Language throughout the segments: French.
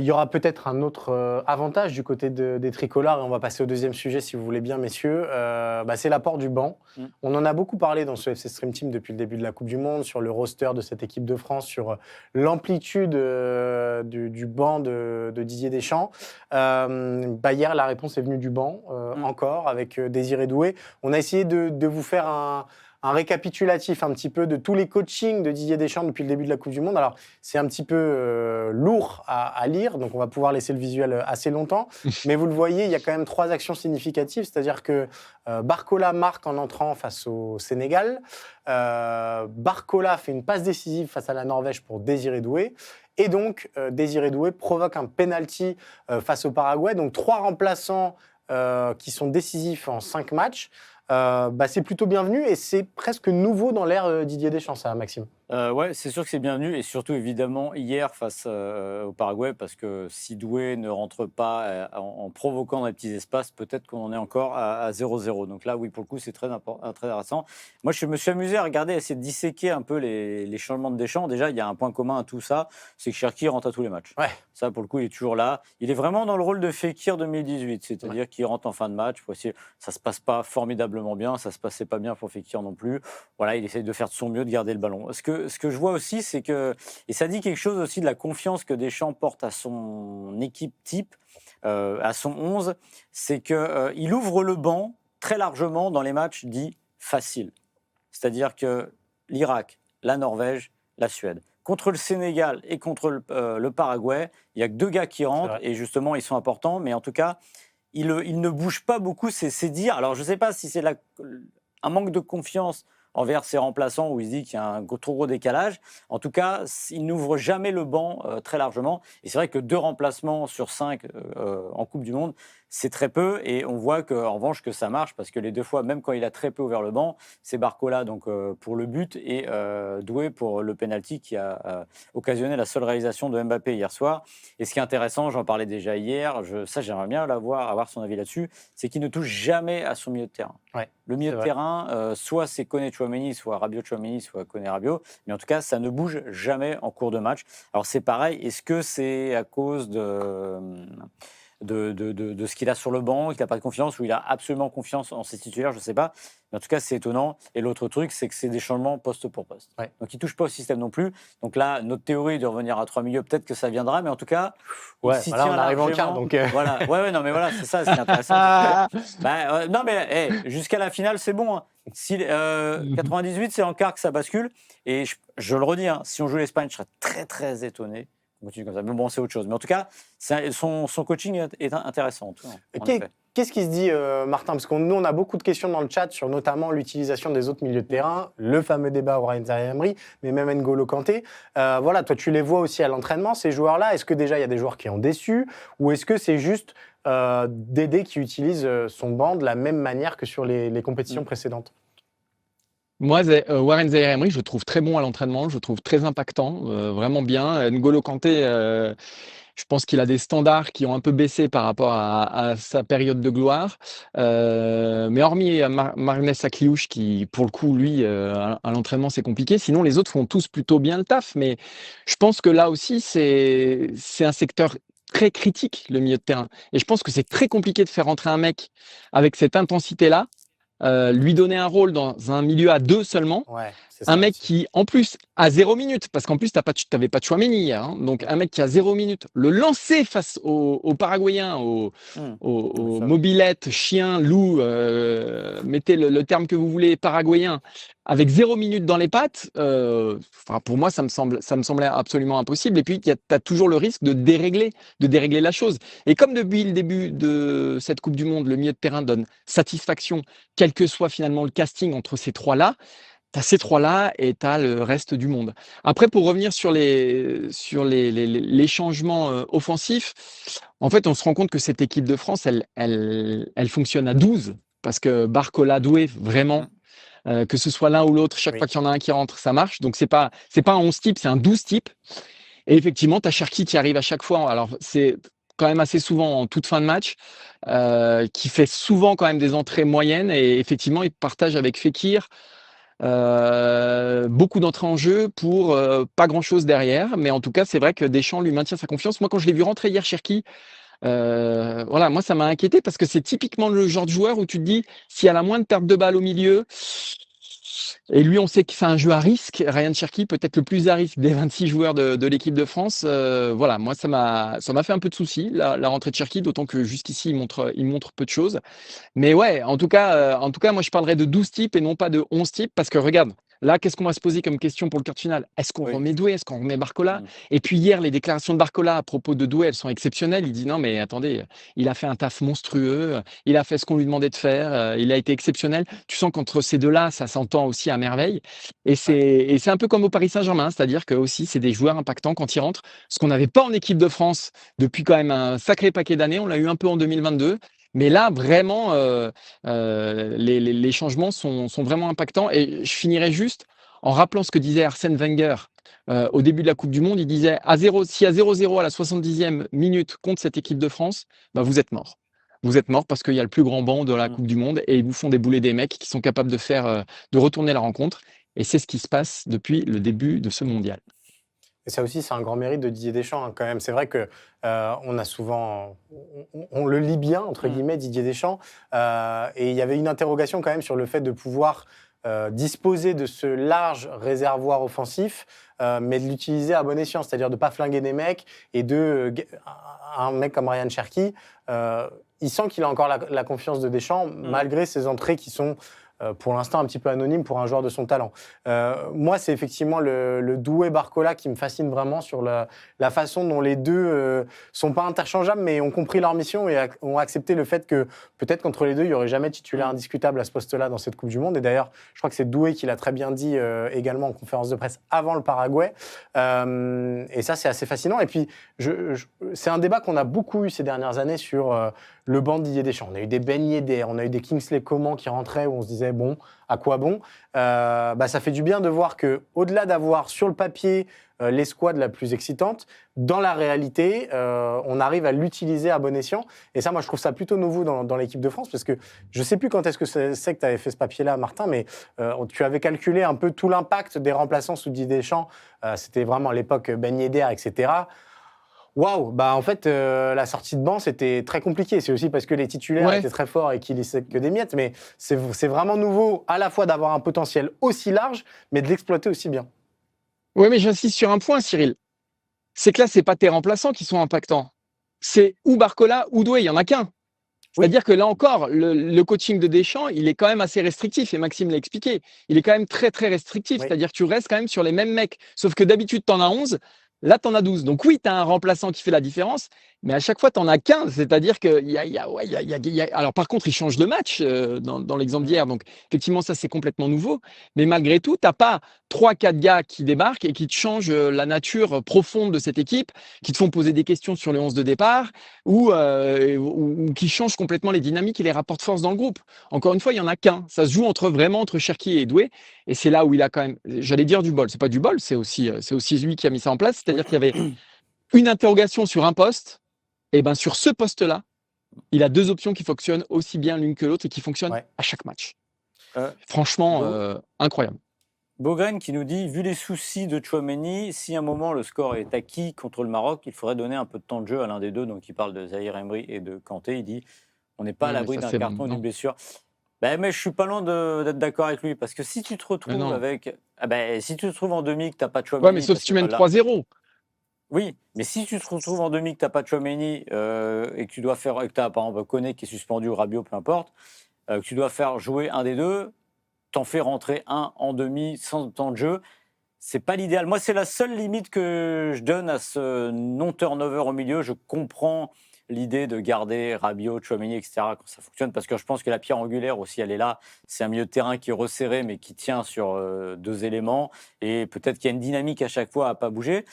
y aura peut-être un autre avantage du côté des tricolores, et on va passer au deuxième sujet si vous voulez bien, messieurs. C'est l'apport du banc. On en a beaucoup parlé dans ce FC Stream Team depuis le début de la Coupe du Monde, sur le roster de cette équipe de France, sur l'amplitude du banc de Didier Deschamps. Hier, la réponse est venue du banc, encore, avec Désiré Doué. On a essayé de vous faire un récapitulatif un petit peu de tous les coachings de Didier Deschamps depuis le début de la Coupe du Monde. Alors, c'est un petit peu lourd à lire, donc on va pouvoir laisser le visuel assez longtemps. Mais vous le voyez, il y a quand même 3 actions significatives, c'est-à-dire que Barcola marque en entrant face au Sénégal. Barcola fait une passe décisive face à la Norvège pour Désiré Doué. Et donc, Désiré Doué provoque un penalty face au Paraguay. Donc, 3 remplaçants qui sont décisifs en 5 matchs. C'est plutôt bienvenu et c'est presque nouveau dans l'ère Didier Deschamps, ça, Maxime. Ouais, c'est sûr que c'est bienvenu et surtout évidemment hier face au Paraguay parce que si Doué ne rentre pas en provoquant dans les petits espaces, peut-être qu'on en est encore à 0-0. Donc là, oui, pour le coup, c'est très intéressant. Moi, je me suis amusé à regarder, à essayer de disséquer un peu les changements de Deschamps. Déjà, il y a un point commun à tout ça, c'est que Cherki rentre à tous les matchs. Ouais. Ça, pour le coup, il est toujours là. Il est vraiment dans le rôle de Fekir 2018, c'est-à-dire qu'il rentre en fin de match. Ça se passe pas formidablement bien, ça se passait pas bien pour Fekir non plus. Voilà, il essaye de faire de son mieux, de garder le ballon. Ce que je vois aussi, c'est que, et ça dit quelque chose aussi de la confiance que Deschamps porte à son équipe type, à son 11, c'est qu'il ouvre le banc très largement dans les matchs dits faciles. C'est-à-dire que l'Irak, la Norvège, la Suède. Contre le Sénégal et contre le Paraguay, il n'y a que 2 gars qui rentrent et justement, ils sont importants. Mais en tout cas, il ne bouge pas beaucoup, c'est dire. Alors, je ne sais pas si c'est un manque de confiance envers ses remplaçants où il se dit qu'il y a un trop gros décalage. En tout cas, il n'ouvre jamais le banc très largement. Et c'est vrai que 2 remplacements sur 5 en Coupe du Monde, c'est très peu. Et on voit qu'en revanche que ça marche parce que les 2 fois, même quand il a très peu ouvert le banc, c'est Barcola donc, pour le but et Doué pour le penalty qui a occasionné la seule réalisation de Mbappé hier soir. Et ce qui est intéressant, j'en parlais déjà hier, ça j'aimerais bien avoir son avis là-dessus, c'est qu'il ne touche jamais à son milieu de terrain. Ouais, le milieu de terrain, soit c'est Koné Tchouaméni, soit Rabiot Tchouaméni, soit Koné Rabiot, mais en tout cas, ça ne bouge jamais en cours de match. Alors c'est pareil, est-ce que c'est à cause de ce qu'il a sur le banc, qu'il n'a pas de confiance, ou il a absolument confiance en ses titulaires, je ne sais pas. Mais en tout cas, c'est étonnant. Et l'autre truc, c'est que c'est des changements poste pour poste. Ouais. Donc, il ne touche pas au système non plus. Donc là, notre théorie de revenir à 3 milieux, peut-être que ça viendra, mais en tout cas, on arrive en quart. Donc Voilà. Non, mais voilà, c'est ça, ce qui est intéressant. Non, mais jusqu'à la finale, c'est bon. Hein. Si 98, c'est en quart que ça bascule. Et je le redis, hein, si on joue l'Espagne, je serais très, très étonné. On continue comme ça. Mais bon, c'est autre chose. Mais en tout cas, son coaching est intéressant. Qu'est-ce qui se dit, Martin? Parce que nous, on a beaucoup de questions dans le chat sur notamment l'utilisation des autres milieux de terrain, le fameux débat Warren Zaïre-Emery, mais même N'Golo Kanté. Toi, tu les vois aussi à l'entraînement, ces joueurs-là. Est-ce que déjà, il y a des joueurs qui ont déçu? Ou est-ce que c'est juste Dédé qui utilise son banc de la même manière que sur les compétitions précédentes? Moi, Warren Zaïre-Emery, je le trouve très bon à l'entraînement, je le trouve très impactant, vraiment bien. N'Golo Kanté, je pense qu'il a des standards qui ont un peu baissé par rapport à sa période de gloire. Mais hormis Magnès Akliouche, qui, pour le coup, lui, à l'entraînement, c'est compliqué. Sinon, les autres font tous plutôt bien le taf. Mais je pense que là aussi, c'est un secteur très critique, le milieu de terrain. Et je pense que c'est très compliqué de faire entrer un mec avec cette intensité-là. Lui donner un rôle dans un milieu à 2 seulement, un mec aussi qui en plus a 0 minutes, parce qu'en plus t'avais pas de Tchouaméni hier, hein, donc un mec qui a 0 minutes, le lancer face aux Paraguayens, aux mobilettes, chiens, loups, mettez le terme que vous voulez, Paraguayens, avec 0 minutes dans les pattes, pour moi ça me semblait absolument impossible. Et puis tu as toujours le risque de dérégler la chose. Et comme depuis le début de cette Coupe du Monde, le milieu de terrain donne satisfaction, quel que soit finalement le casting entre ces 3-là, tu as ces 3-là et tu as le reste du monde. Après, pour revenir sur les changements offensifs, en fait, on se rend compte que cette équipe de France, elle fonctionne à 12, parce que Barcola, Doué, vraiment, que ce soit l'un ou l'autre, chaque fois qu'il y en a un qui rentre, ça marche. Donc, c'est pas un 11 type, c'est un 12 type. Et effectivement, tu as Cherki qui arrive à chaque fois. Alors, c'est quand même assez souvent en toute fin de match, qui fait souvent quand même des entrées moyennes. Et effectivement, il partage avec Fekir Beaucoup d'entrées en jeu pour pas grand-chose derrière. Mais en tout cas, c'est vrai que Deschamps lui maintient sa confiance. Moi, quand je l'ai vu rentrer hier, Cherki, voilà, moi, ça m'a inquiété parce que c'est typiquement le genre de joueur où tu te dis, s'il y a la moindre perte de balle au milieu, et lui, on sait que c'est un jeu à risque. Ryan Cherki, peut-être le plus à risque des 26 joueurs de l'équipe de France. Voilà, moi, ça m'a fait un peu de soucis, la rentrée de Cherki, d'autant que jusqu'ici, il montre peu de choses. Mais ouais, en tout cas, moi, je parlerais de 12 types et non pas de 11 types parce que regarde, là, qu'est-ce qu'on va se poser comme question pour le quart de finale? Est-ce qu'on Oui. remet Doué? Est-ce qu'on remet Barcola? Mm. Et puis hier, les déclarations de Barcola à propos de Doué, elles sont exceptionnelles. Il dit non, mais attendez, il a fait un taf monstrueux, il a fait ce qu'on lui demandait de faire, il a été exceptionnel. Tu sens qu'entre ces deux-là, ça s'entend aussi à merveille. Et c'est un peu comme au Paris Saint-Germain, c'est-à-dire que aussi, c'est des joueurs impactants quand ils rentrent, ce qu'on n'avait pas en équipe de France depuis quand même un sacré paquet d'années. On l'a eu un peu en 2022. Mais là, vraiment, les changements sont vraiment impactants. Et je finirai juste en rappelant ce que disait Arsène Wenger au début de la Coupe du Monde. Il disait s'il y a 0-0 à la 70e minute contre cette équipe de France, bah, vous êtes mort. Vous êtes mort parce qu'il y a le plus grand banc de la Coupe du Monde et ils vous font débouler des mecs qui sont capables de retourner la rencontre. Et c'est ce qui se passe depuis le début de ce mondial. Et ça aussi, c'est un grand mérite de Didier Deschamps, hein, quand même. C'est vrai que on a souvent, on le lit bien entre guillemets, Didier Deschamps. Et il y avait une interrogation quand même sur le fait de pouvoir disposer de ce large réservoir offensif, mais de l'utiliser à bon escient, c'est-à-dire de pas flinguer des mecs et un mec comme Ryan Cherki, il sent qu'il a encore la confiance de Deschamps malgré ses entrées qui sont pour l'instant un petit peu anonyme pour un joueur de son talent. Moi, c'est effectivement le Doué Barcola qui me fascine vraiment sur la façon dont les deux sont pas interchangeables, mais ont compris leur mission et ont accepté le fait que peut-être qu'entre les deux, il n'y aurait jamais de titulaire indiscutable à ce poste-là dans cette Coupe du Monde. Et d'ailleurs, je crois que c'est Doué qui l'a très bien dit également en conférence de presse avant le Paraguay. Et ça, c'est assez fascinant. Et puis, c'est un débat qu'on a beaucoup eu ces dernières années sur le banc de Didier Deschamps. On a eu des Ben Yedder, on a eu des Kingsley Coman qui rentraient où on se disait bon, à quoi bon ça fait du bien de voir que au-delà d'avoir sur le papier l'escouade la plus excitante, dans la réalité, on arrive à l'utiliser à bon escient. Et ça, moi, je trouve ça plutôt nouveau dans l'équipe de France parce que je ne sais plus quand est-ce que c'est que tu avais fait ce papier-là, Martin, mais tu avais calculé un peu tout l'impact des remplaçants sous Didier Deschamps. C'était vraiment à l'époque Ben Yedder, etc. Waouh, en fait, la sortie de banc, c'était très compliqué. C'est aussi parce que les titulaires étaient très forts et qu'ils laissaient que des miettes. Mais c'est vraiment nouveau, à la fois d'avoir un potentiel aussi large, mais de l'exploiter aussi bien. Oui, mais j'insiste sur un point, Cyril. C'est que là, ce n'est pas tes remplaçants qui sont impactants. C'est ou Barcola ou Doué, il n'y en a qu'un. C'est-à-dire que là encore, le coaching de Deschamps, il est quand même assez restrictif, et Maxime l'a expliqué. Il est quand même très, très restrictif. Oui. C'est-à-dire que tu restes quand même sur les mêmes mecs. Sauf que d'habitude, tu en as 11. Là, tu en as 12. Donc oui, tu as un remplaçant qui fait la différence, mais à chaque fois, tu en as 15. C'est-à-dire que alors par contre, il change de match dans l'exemple d'hier. Donc effectivement, ça, c'est complètement nouveau. Mais malgré tout, tu n'as pas 3-4 gars qui débarquent et qui te changent la nature profonde de cette équipe, qui te font poser des questions sur le 11 de départ ou qui changent complètement les dynamiques et les rapports de force dans le groupe. Encore une fois, il n'y en a qu'un. Ça se joue vraiment entre Cherki et Doué. Et c'est là où il a quand même, j'allais dire du bol. C'est pas du bol, c'est aussi lui qui a mis ça en place. C'est-à-dire qu'il y avait une interrogation sur un poste. Et bien sur ce poste-là, il a deux options qui fonctionnent aussi bien l'une que l'autre et qui fonctionnent à chaque match. Franchement, incroyable. Bogren qui nous dit, vu les soucis de Tchouaméni, si à un moment le score est acquis contre le Maroc, il faudrait donner un peu de temps de jeu à l'un des deux. Donc il parle de Zahir Emery et de Kanté. Il dit, on n'est pas à l'abri d'un carton ou d'une blessure. Mais je suis pas loin d'être d'accord avec lui parce que si tu te retrouves si tu te retrouves en demi que t'as pas Tchouaméni. Ouais, mais sauf si tu mènes 3-0. Oui, mais si tu te retrouves en demi que t'as pas Tchouaméni et que tu dois faire, et que t'as par exemple Koné qui est suspendu ou Rabiot, peu importe, que tu dois faire jouer un des deux, t'en fais rentrer un en demi sans temps de jeu. C'est pas l'idéal. Moi, c'est la seule limite que je donne à ce non-turnover au milieu. Je comprends l'idée de garder Rabiot, Tchouaméni, etc. quand ça fonctionne, parce que je pense que la pierre angulaire aussi, elle est là. C'est un milieu de terrain qui est resserré, mais qui tient sur deux éléments. Et peut-être qu'il y a une dynamique à chaque fois à pas bouger.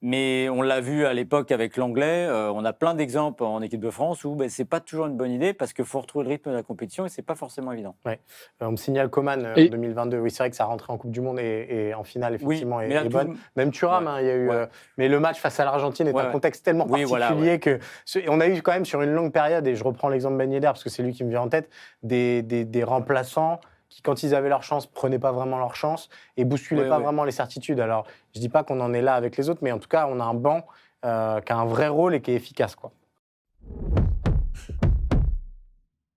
Mais on l'a vu à l'époque avec l'anglais, on a plein d'exemples en équipe de France où ce n'est pas toujours une bonne idée parce qu'il faut retrouver le rythme de la compétition et ce n'est pas forcément évident. Ouais. On me signale Coman en 2022. Oui, c'est vrai que sa rentrée en Coupe du Monde et en finale, effectivement, est bonne. Même Thuram, il y a eu. Mais le match face à l'Argentine est un contexte tellement particulier que. On a eu quand même sur une longue période, et je reprends l'exemple Ben Yedder parce que c'est lui qui me vient en tête, des remplaçants qui, quand ils avaient leur chance, prenaient pas vraiment leur chance et bousculaient pas vraiment les certitudes. Alors, je dis pas qu'on en est là avec les autres, mais en tout cas, on a un banc qui a un vrai rôle et qui est efficace, quoi.